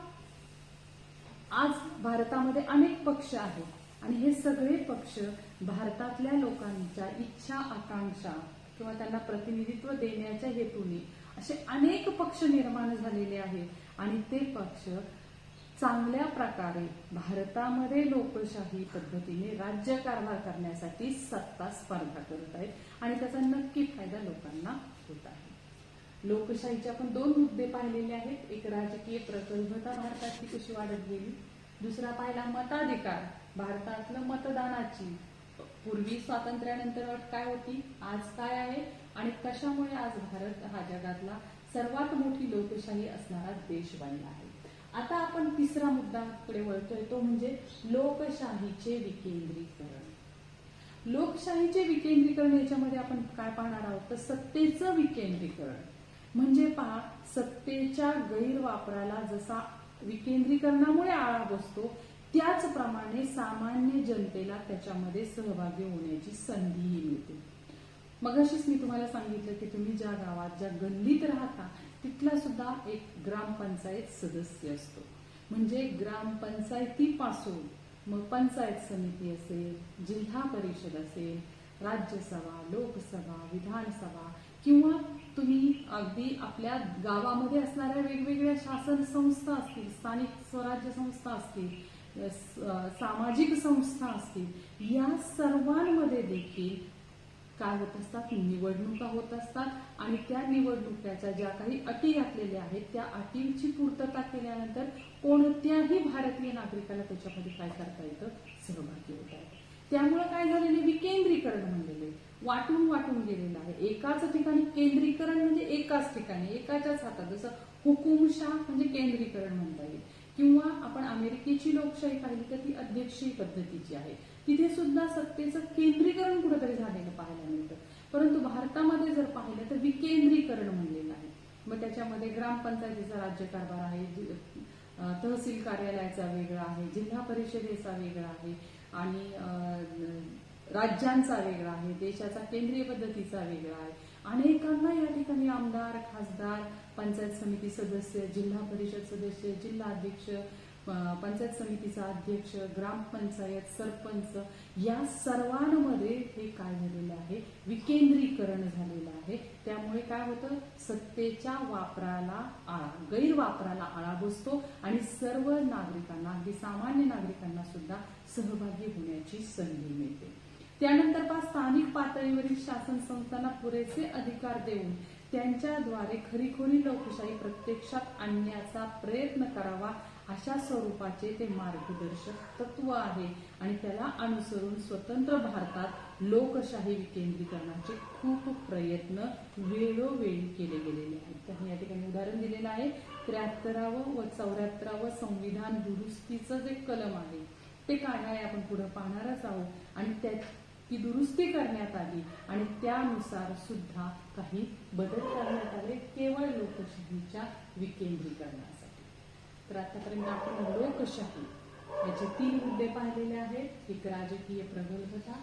आज भारतामध्ये अनेक पक्ष आहेत आणि हे सगळे पक्ष भारतातल्या लोकांच्या इच्छा आकांक्षा किंवा त्यांना प्रतिनिधित्व देण्याच्या हेतूने असे अनेक पक्ष निर्माण झालेले आहेत आणि ते पक्ष चांगल्या प्रकारे भारतामध्ये लोकशाही पद्धतीने राज्यकारभार करण्यासाठी सत्ता स्पर्धा करत आहेत आणि त्याचा नक्की फायदा लोकांना होत आहे. लोकशाहीचे आपण 2 मुद्दे पाहिलेले आहेत. एक राजकीय प्रगल्भता भारताची कशी वाढत गेली, दुसरा पाहिला मताधिकार, भारतातलं मतदानाची पूर्वी स्वातंत्र्यानंतर अट काय होती, आज काय आहे आणि कशामुळे आज भारत हा जगातला सर्वात मोठी लोकशाही असणारा देश बनला आहे. आता आपण तिसरा मुद्द्याकडे वळतोय, तो म्हणजे लोकशाहीचे विकेंद्रीकरण. लोकशाहीचे विकेंद्रीकरण याच्यामध्ये आपण काय पाहणार आहोत तर सत्तेचं विकेंद्रीकरण. म्हणजे पहा, सत्तेच्या गैरवापराला जसा विकेंद्रीकरणामुळे आळा बसतो त्याचप्रमाणे सामान्य जनतेला त्याच्यामध्ये सहभागी होण्याची संधीही मिळते. मगाशीच मी तुम्हाला सांगितलं की तुम्ही ज्या गावात ज्या गल्लीत राहता तिथला सुद्धा एक ग्रामपंचायत सदस्य असतो. म्हणजे ग्रामपंचायतीपासून मग पंचायत समिती असेल, जिल्हा परिषद असेल, राज्यसभा, लोकसभा, विधानसभा किंवा तुम्ही अगदी आपल्या गावामध्ये असणाऱ्या वेगवेगळ्या शासन संस्था असतील, स्थानिक स्वराज्य संस्था असतील, सामाजिक संस्था असतील, या सर्वांमध्ये देखील काय होत असतात, निवडणुका होत असतात आणि त्या निवडणुकाच्या ज्या काही अटी घातलेल्या आहेत त्या अटींची पूर्तता केल्यानंतर कोणत्याही भारतीय नागरिकाला त्याच्यामध्ये काय करता येतं, सहभागी होता येतं. त्यामुळे काय झालेले विकेंद्रीकरण म्हणलेले वाटून वाटून गेलेलं आहे. एकाच ठिकाणी केंद्रीकरण म्हणजे एकाच ठिकाणी एकाच्याच हातात, जसं हुकुमशाह म्हणजे केंद्रीकरण म्हणता येईल. किंवा आपण अमेरिकेची लोकशाही पाहिली तर ती अध्यक्षीय पद्धतीची आहे, तिथे सुद्धा सत्तेचं केंद्रीकरण कुठेतरी झालेलं पाहायला मिळतं. परंतु भारतामध्ये जर पाहिलं तर विकेंद्रीकरण म्हणलेलं आहे. मग त्याच्यामध्ये ग्रामपंचायतीचा राज्यकारभार आहे, तहसील कार्यालयाचा वेगळा आहे, जिल्हा परिषदेचा वेगळा आहे आणि राज्यांचा वेगळा आहे, देशाचा केंद्रीय पद्धतीचा वेगळा आहे. अनेकांना या ठिकाणी आमदार, खासदार, पंचायत समिती सदस्य, जिल्हा परिषद सदस्य, जिल्हा अध्यक्ष, पंचायत समितीचा अध्यक्ष, ग्रामपंचायत सरपंच या सर्वांमध्ये हे काय झालेलं आहे, विकेंद्रीकरण झालेलं आहे. त्यामुळे काय होतं, सत्तेच्या वापराला गैरवापराला आळा बसतो आणि सर्व नागरिकांना, अगदी सामान्य नागरिकांना सुद्धा सहभागी होण्याची संधी मिळते. त्यानंतर स्थानिक पातळीवरील शासन संस्थांना पुरेसे अधिकार देऊन त्यांच्याद्वारे खरीखुरी लोकशाही प्रत्यक्षात आणण्याचा प्रयत्न करावा अशा स्वरूपाचे ते मार्गदर्शक तत्व आहे आणि त्याला अनुसरून स्वतंत्र भारतात लोकशाही विकेंद्रीकरणाचे खूप प्रयत्न वेळोवेळी केले गेलेले आहेत. त्यांनी या ठिकाणी उदाहरण दिलेलं आहे 73व व 74व संविधान दुरुस्तीचं जे कलम आहे ते काय आहे आपण पुढे पाहणारच आहोत आणि ती दुरुस्ती करण्यात आली आणि त्यानुसार सुद्धा काही बदल करण्यात आले केवळ लोकशाहीच्या विकेंद्रीकरणासाठी. तर आतापर्यंत आपण लोकशाही याचे 3 मुद्दे पाहिलेले आहेत. एक राजकीय प्रगल्भता,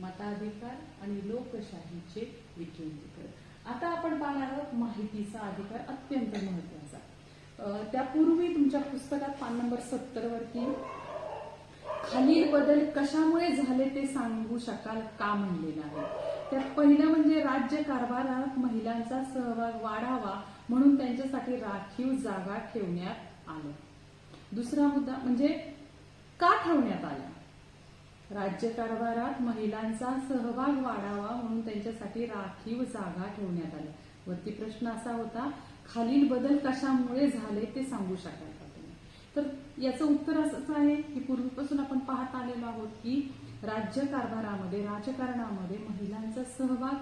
मताधिकार आणि लोकशाहीचे विकेंद्रीकरण. आता आपण पाहणार आहोत माहितीचा अधिकार, अत्यंत महत्वाचा. त्यापूर्वी तुमच्या पुस्तकात पान नंबर 70 वरती खालील बदल कशामुळे झाले ते सांगू शकाल का म्हणलेलं आहे. त्यात पहिलं म्हणजे राज्य कारभारात महिलांचा सहभाग वाढावा म्हणून त्यांच्यासाठी राखीव जागा ठेवण्यात आल्या. दुसरा मुद्दा म्हणजे का ठेवण्यात आल्या, राज्यकारभारात महिलांचा सहभाग वाढावा म्हणून त्यांच्यासाठी राखीव जागा ठेवण्यात आल्या. वरती प्रश्न असा होता खालील बदल कशामुळे झाले ते सांगू शकाल का तुम्ही. तर याचं उत्तर असंच आहे की पूर्वीपासून आपण पाहत आलेलो आहोत की राज्यकारभारामध्ये राजकारणामध्ये महिलांचा सहभाग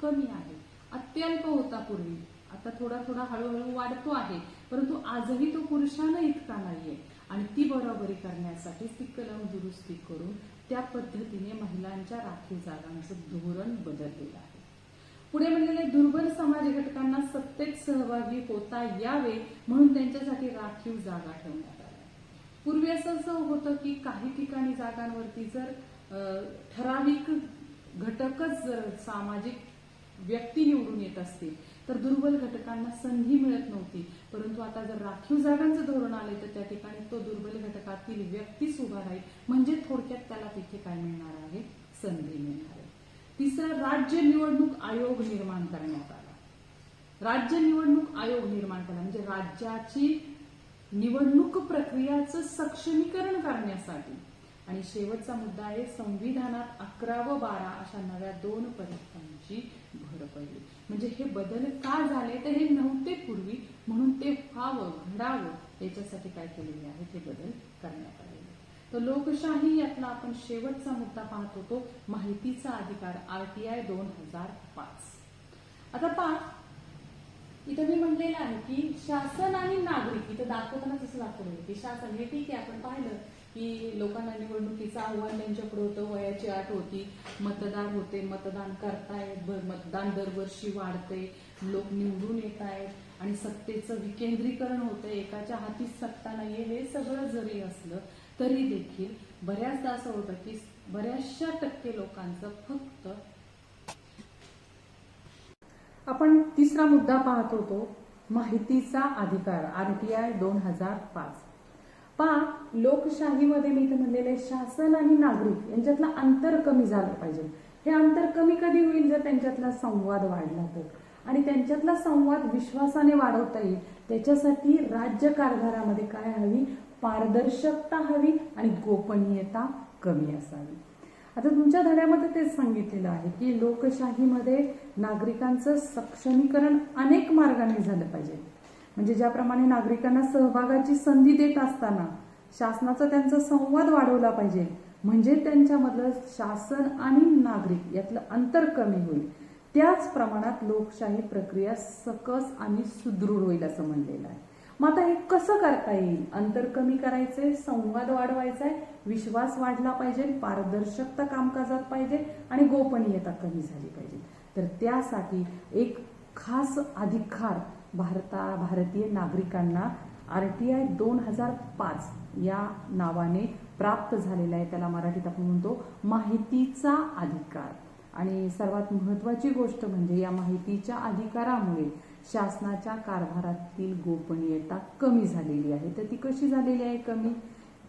कमी आहे, अत्यल्प होता पूर्वी, आता थोडा थोडा हळूहळू वाढतो आहे, परंतु आजही तो पुरुषांना इतका नाहीये. आणि ती बरोबरी करण्यासाठी ती कलम दुरुस्ती करून त्या पद्धतीने महिलांच्या राखीव जागांचं धोरण बदललेलं आहे. पुढे म्हणलेले दुर्बल समाज घटकांना सत्तेत सहभागी होता यावे म्हणून त्यांच्यासाठी राखीव जागा ठेवण्यात आल्या. पूर्वी असं होतं की काही ठिकाणी जागांवरती जर ठराविक घटकच जर सामाजिक व्यक्ती निवडून येत असतील तर दुर्बल घटकांना संधी मिळत नव्हती. परंतु आता जर राखीव जागांचं धोरण आले तर त्या ठिकाणी तो दुर्बल घटकातील व्यक्तीच उभा राहील, म्हणजे थोडक्यात त्याला तिथे काय मिळणार आहे, संधी मिळणार आहे. तिसरं, राज्य निवडणूक आयोग निर्माण करण्यात आला. राज्य निवडणूक आयोग निर्माण केला म्हणजे राज्याची निवडणूक प्रक्रियाचं सक्षमीकरण करण्यासाठी. आणि शेवटचा मुद्दा आहे, संविधानात 11 व 12 अशा नव्या 2 परिघांची भर पडली. म्हणजे हे बदल का झाले तर हे नव्हते पूर्वी, म्हणून ते व्हावं, घडावं याच्यासाठी काय केलेले आहे, ते बदल करण्यात आले. तर लोकशाही यातला आपण शेवटचा मुद्दा पाहत होतो, माहितीचा अधिकार, RTI 2005. आता पहा, इथं मी म्हणलेलं आहे की शासन आणि नागरिक, इथं दाखवताना कसं दाखवलं की शासन हे ठीक आहे, आपण पाहिलं की लोकांना निवडणुकीचं आव्हान त्यांच्याकडे होतं, वयाची अट होती, मतदार होते, मतदान करतायत, मतदान दरवर्षी वाढते, लोक निवडून येत आहेत आणि सत्तेचं विकेंद्रीकरण होतं, एकाच्या हातीच सत्ता नाहीये. हे सगळं जरी असलं तरी देखील बऱ्याचदा असं होतं की बऱ्याचशा टक्के लोकांचं फक्त. आपण तिसरा मुद्दा पाहत होतो, माहितीचा अधिकार, RTI 2005. पहा, लोकशाहीमध्ये मी इथं म्हणलेले शासन आणि नागरिक यांच्यातलं अंतर कमी झालं पाहिजे. हे अंतर कमी कधी होईल जर त्यांच्यातला संवाद वाढला तर, आणि त्यांच्यातला संवाद विश्वासाने वाढवता येईल. त्याच्यासाठी राज्य कारभारामध्ये काय हवी, पारदर्शकता हवी आणि गोपनीयता कमी असावी. आता तुमच्या धड्यामध्ये तेच सांगितलेलं आहे की लोकशाहीमध्ये नागरिकांचं सक्षमीकरण अनेक मार्गाने झालं पाहिजे. म्हणजे ज्याप्रमाणे नागरिकांना सहभागाची संधी देत असताना शासनाचा त्यांचा संवाद वाढवला पाहिजे, म्हणजे त्यांच्यामधलं शासन आणि नागरिक यातलं अंतर कमी होईल. त्याच प्रमाणात लोकशाही प्रक्रिया सकस आणि सुदृढ होईल असं म्हणलेलं आहे. मग आता हे कसं करता येईल, अंतर कमी करायचंय, संवाद वाढवायचा आहे, विश्वास वाढला पाहिजे, पारदर्शकता कामकाजात पाहिजे आणि गोपनीयता कमी झाली पाहिजे. तर त्यासाठी एक खास अधिकार भारतीय नागरिकांना RTI 2005 या नावाने प्राप्त झालेला आहे. त्याला मराठीत आपण म्हणतो माहितीचा अधिकार. आणि सर्वात महत्वाची गोष्ट म्हणजे या माहितीच्या अधिकारामुळे शासनाच्या कारभारातील गोपनीयता कमी झालेली आहे. तर ती कशी झालेली आहे कमी,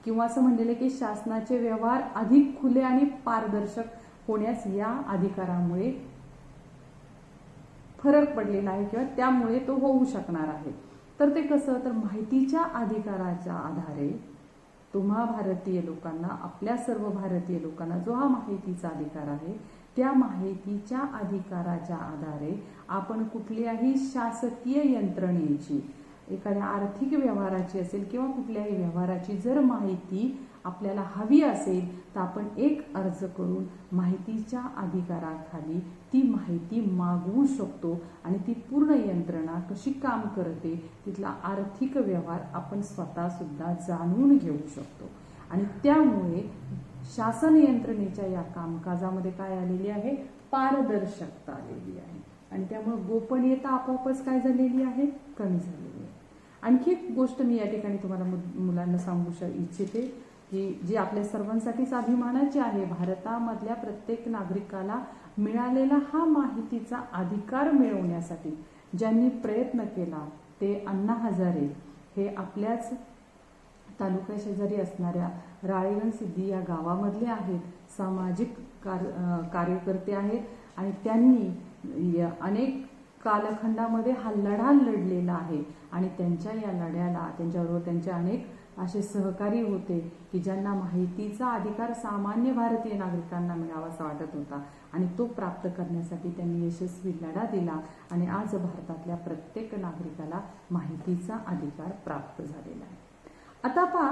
किंवा असं म्हणलेलं की शासनाचे व्यवहार अधिक खुले आणि पारदर्शक होण्यास या अधिकारामुळे फरक पडलेला आहे किंवा त्यामुळे तो होऊ शकणार आहे. तर ते कसं, तर माहितीच्या अधिकाराच्या आधारे तुम्हा भारतीय लोकांना, आपल्या सर्व भारतीय लोकांना जो हा माहितीचा अधिकार आहे, त्या माहितीच्या अधिकाराच्या आधारे आपण कुठल्याही शासकीय यंत्रणेची, एखाद्या आर्थिक व्यवहाराची असेल किंवा कुठल्याही व्यवहाराची जर माहिती आपल्याला हवी असेल तर आपण एक अर्ज करून माहितीच्या अधिकाराखाली ती माहिती मागवू शकतो आणि ती पूर्ण यंत्रणा कशी काम करते, तिथला आर्थिक व्यवहार आपण स्वतः सुद्धा जाणून घेऊ शकतो. आणि त्यामुळे शासन यंत्रणेच्या या कामकाजामध्ये काय आलेली आहे, पारदर्शकता आलेली आहे. आणि त्यामुळे गोपनीयता आपोआपच काय झालेली आहे, कमी झालेली आहे. आणखी एक गोष्ट मी या ठिकाणी तुम्हाला मुलांना सांगू इच्छिते की जी आपल्या सर्वांसाठीच अभिमानाची आहे. भारतामधल्या प्रत्येक नागरिकाला मिळालेला हा माहितीचा अधिकार मिळवण्यासाठी ज्यांनी प्रयत्न केला ते अण्णा हजारे हे आपल्याच तालुका शेजारी असणाऱ्या राळेगण सिद्धी या गावामधले आहेत. सामाजिक कार्यकर्ते आहेत आणि त्यांनी अनेक कालखंडामध्ये हा लढा लढलेला आहे. आणि त्यांच्या या लढ्याला, त्यांच्याबरोबर त्यांचे अनेक असे सहकारी होते की ज्यांना माहितीचा अधिकार सामान्य भारतीय नागरिकांना मिळावासा वाटत होता आणि तो प्राप्त करण्यासाठी त्यांनी यशस्वी लढा दिला. आणि आज भारतातल्या प्रत्येक नागरिकाला माहितीचा अधिकार प्राप्त झालेला आहे. आता पहा,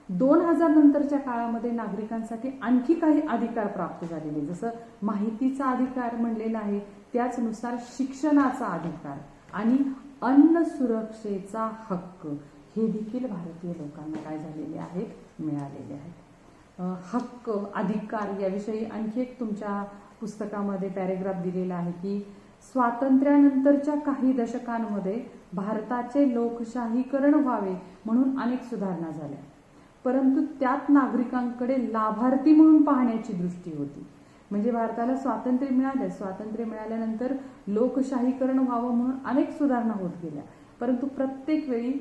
2000 नंतरच्या काळामध्ये नागरिकांसाठी आणखी काही अधिकार प्राप्त झालेले, जसं माहितीचा अधिकार म्हणलेला आहे त्याचनुसार शिक्षणाचा अधिकार आणि अन्न सुरक्षेचा हक्क हे देखील भारतीय लोकांना काय झालेले आहेत, मिळालेले आहेत. हक्क, अधिकार याविषयी आणखी एक तुमच्या पुस्तकामध्ये पॅरेग्राफ दिलेला आहे की स्वातंत्र्यानंतरच्या काही दशकांमध्ये भारताचे लोकशाहीकरण व्हावे म्हणून अनेक सुधारणा झाल्या, परंतु त्यात नागरिकांकडे लाभार्थी म्हणून पाहण्याची दृष्टी होती. म्हणजे भारताला स्वातंत्र्य मिळालं, स्वातंत्र्य मिळाल्यानंतर लोकशाहीकरण व्हावं म्हणून अनेक सुधारणा होत गेल्या, परंतु प्रत्येक वेळी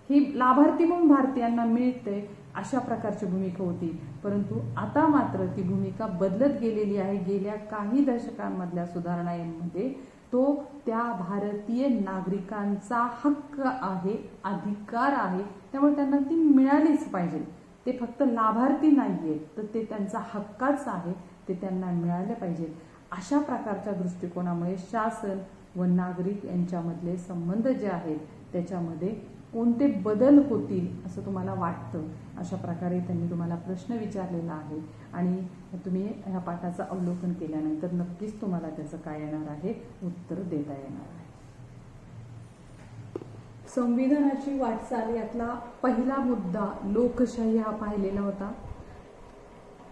ही लाभार्थी म्हणून भारतीयांना मिळते अशा प्रकारची भूमिका होती. परंतु आता मात्र ती भूमिका बदलत गेलेली आहे. गेल्या काही दशकांमधल्या सुधारणांमध्ये तो त्या भारतीय नागरिकांचा हक्क आहे, अधिकार आहे, त्यामुळे त्यांना ती मिळालीच पाहिजे. ते फक्त लाभार्थी नाहीये, तर ते त्यांचा हक्काच आहे, ते त्यांना मिळालं पाहिजे. अशा प्रकारच्या दृष्टिकोनामुळे शासन व नागरिक यांच्यामधले संबंध जे आहेत त्याच्यामध्ये कोणते बदल होतील असं तुम्हाला वाटतं, अशा प्रकारे त्यांनी तुम्हाला प्रश्न विचारलेला आहे. आणि तुम्ही ह्या पाठाचं अवलोकन केल्यानंतर नक्कीच तुम्हाला त्याचं काय येणार आहे, उत्तर देता येणार आहे. संविधानाची वाटचाल यातला पहिला मुद्दा लोकशाही हा पाहिलेला होता.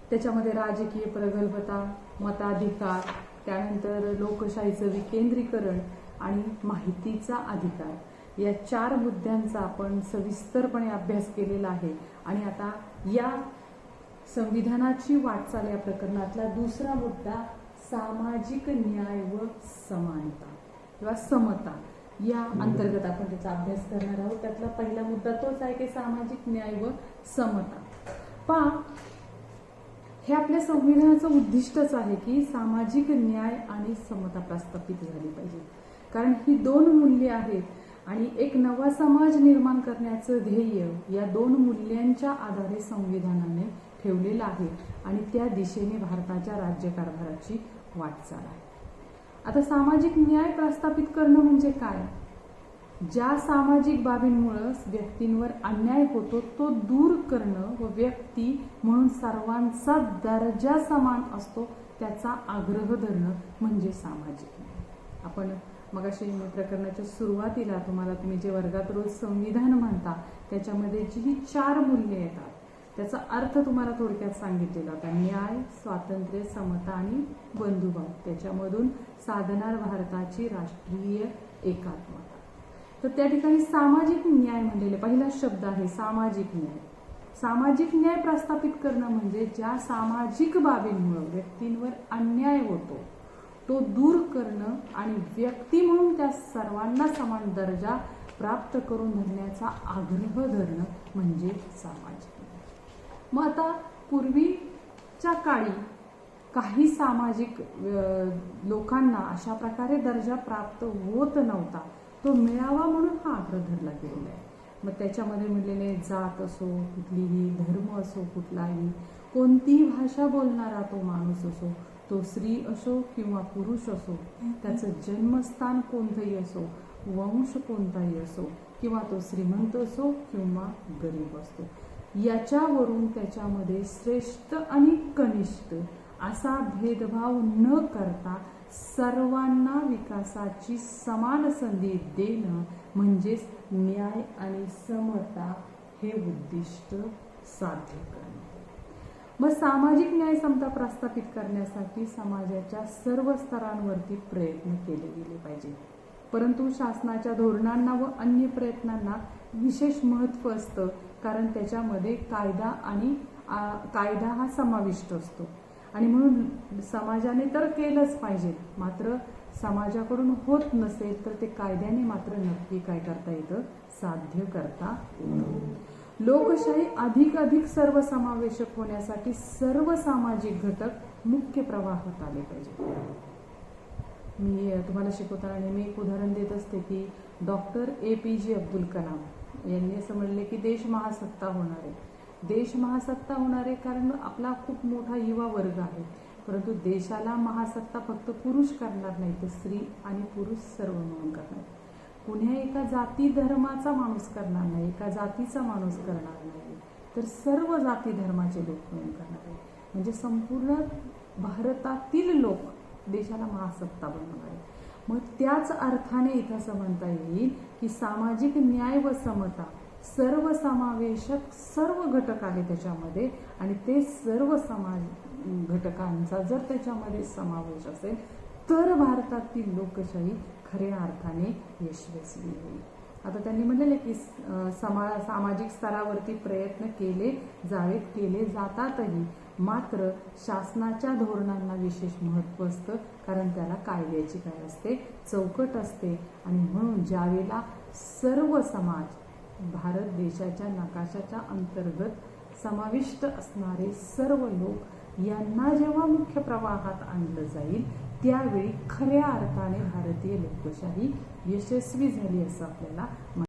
त्याच्यामध्ये राजकीय प्रगल्भता, मताधिकार, त्यानंतर लोकशाहीचं विकेंद्रीकरण आणि माहितीचा अधिकार या 4 मुद्द्यांचा आपण सविस्तरपणे अभ्यास केलेला आहे. आणि आता या संविधानाची वाटचाल या प्रकरणातला दुसरा मुद्दा सामाजिक न्याय व समानता किंवा समता या अंतर्गत आपण त्याचा अभ्यास करणार आहोत. त्यातला पहिला मुद्दा तोच आहे की सामाजिक न्याय व समता. पहा, हे आपल्या संविधानाचं उद्दिष्टच आहे की सामाजिक न्याय आणि समता प्रस्थापित झाली पाहिजे, कारण ही 2 मूल्ये आहेत आणि एक नवा समाज निर्माण करण्याचं ध्येय या 2 मूल्यांच्या आधारे संविधानाने ठेवलेलं आहे आणि त्या दिशेने भारताच्या राज्यकारभाराची वाटचाल आहे. आता सामाजिक न्याय प्रस्थापित करणं म्हणजे काय? ज्या सामाजिक बाबींमुळे व्यक्तींवर अन्याय होतो तो दूर करणं व व्यक्ती म्हणून सर्वांचा दर्जा समान असतो त्याचा आग्रह धरणं म्हणजे सामाजिक न्याय. आपण मगाशी प्रकरणाच्या सुरुवातीला तुम्ही जे वर्गात रोज संविधान म्हणता त्याच्यामध्ये जी 4 मूल्ये येतात त्याचा अर्थ तुम्हाला थोडक्यात सांगितलेला होता. न्याय, स्वातंत्र्य, समता आणि बंधुभाव, त्याच्यामधून साधणार भारताची राष्ट्रीय एकात्मता. तर त्या ठिकाणी सामाजिक न्याय म्हणलेले पहिला शब्द आहे सामाजिक न्याय. सामाजिक न्याय प्रस्थापित करणं म्हणजे ज्या सामाजिक बाबींमुळे व्यक्तींवर अन्याय होतो तो दूर करणं आणि व्यक्ती म्हणून त्या सर्वांना समान दर्जा प्राप्त करून धरण्याचा आग्रह धरणं म्हणजे सामाजिक न्याय. मग आता पूर्वीच्या काळी काही सामाजिक लोकांना अशा प्रकारे दर्जा प्राप्त होत नव्हता, तो मिळावा म्हणून हा आग्रह धरला गेलेला आहे. मग त्याच्यामध्ये म्हणलेले जात असो, कुठलीही धर्म असो, कुठलाही कोणतीही भाषा बोलणारा तो माणूस असो, तो स्त्री असो किंवा पुरुष असो, त्याचं जन्मस्थान कोणतंही असो, वंश कोणताही असो, किंवा तो श्रीमंत असो किंवा गरीब असतो, याच्यावरून त्याच्यामध्ये श्रेष्ठ आणि कनिष्ठ असा भेदभाव न करता सर्वांना विकासाची समान संधी देणं म्हणजेच न्याय आणि समता हे उद्दिष्ट साध्य करणं. मग सामाजिक न्याय समता प्रस्थापित करण्यासाठी समाजाच्या सर्व स्तरांवरती प्रयत्न केले गेले पाहिजे. परंतु शासनाच्या धोरणांना व अन्य प्रयत्नांना विशेष महत्त्व असतं, कारण त्याच्यामध्ये कायदा हा समाविष्ट असतो आणि म्हणून समाजाने तर केलंच पाहिजे. मात्र समाजाकडून होत नसेल तर ते कायद्याने मात्र नक्की काय करता येतं, साध्य करता येतं. लोकशाही अधिक सर्वसमावेशक होण्यासाठी सर्व सामाजिक घटक मुख्य प्रवाहात आले पाहिजे. मी तुम्हाला शिकवताना नेहमी एक उदाहरण देत असते की डॉक्टर APJ अब्दुल कलाम यांनी असं म्हणले की देश महासत्ता होणार आहे. देश महासत्ता होणार आहे कारण आपला खूप मोठा युवा वर्ग आहे, परंतु देशाला महासत्ता फक्त पुरुष करणार नाही, तर स्त्री आणि पुरुष सर्व मिळून करणार. कुण्या एका जाती धर्माचा माणूस करणार नाही, एका जातीचा माणूस करणार नाही, तर सर्व जाती धर्माचे लोक मिळून करणार आहे. म्हणजे संपूर्ण भारतातील लोक देशाला महासत्ता बनवणार आहे. मग त्याच अर्थाने इथं असं म्हणता येईल की सामाजिक न्याय व समता सर्वसमावेशक सर्व घटक आले त्याच्यामध्ये आणि ते सर्व समाज घटकांचा जर त्याच्यामध्ये समावेश असेल तर भारतातील लोकशाही खऱ्या अर्थाने यशस्वी होईल. आता त्यांनी म्हणलेले की सामाजिक स्तरावरती प्रयत्न केले जावेत, केले जातातही, मात्र शासनाच्या धोरणांना विशेष महत्त्व असतं कारण त्याला कायद्याची काय असते, चौकट असते. आणि म्हणून ज्यावेळेला सर्व समाज भारत देशाच्या नकाशाच्या अंतर्गत समाविष्ट असणारे सर्व लोक यांना जेव्हा मुख्य प्रवाहात आणलं जाईल त्यावेळी खऱ्या अर्थाने भारतीय लोकशाही यशस्वी झाली असं आपल्याला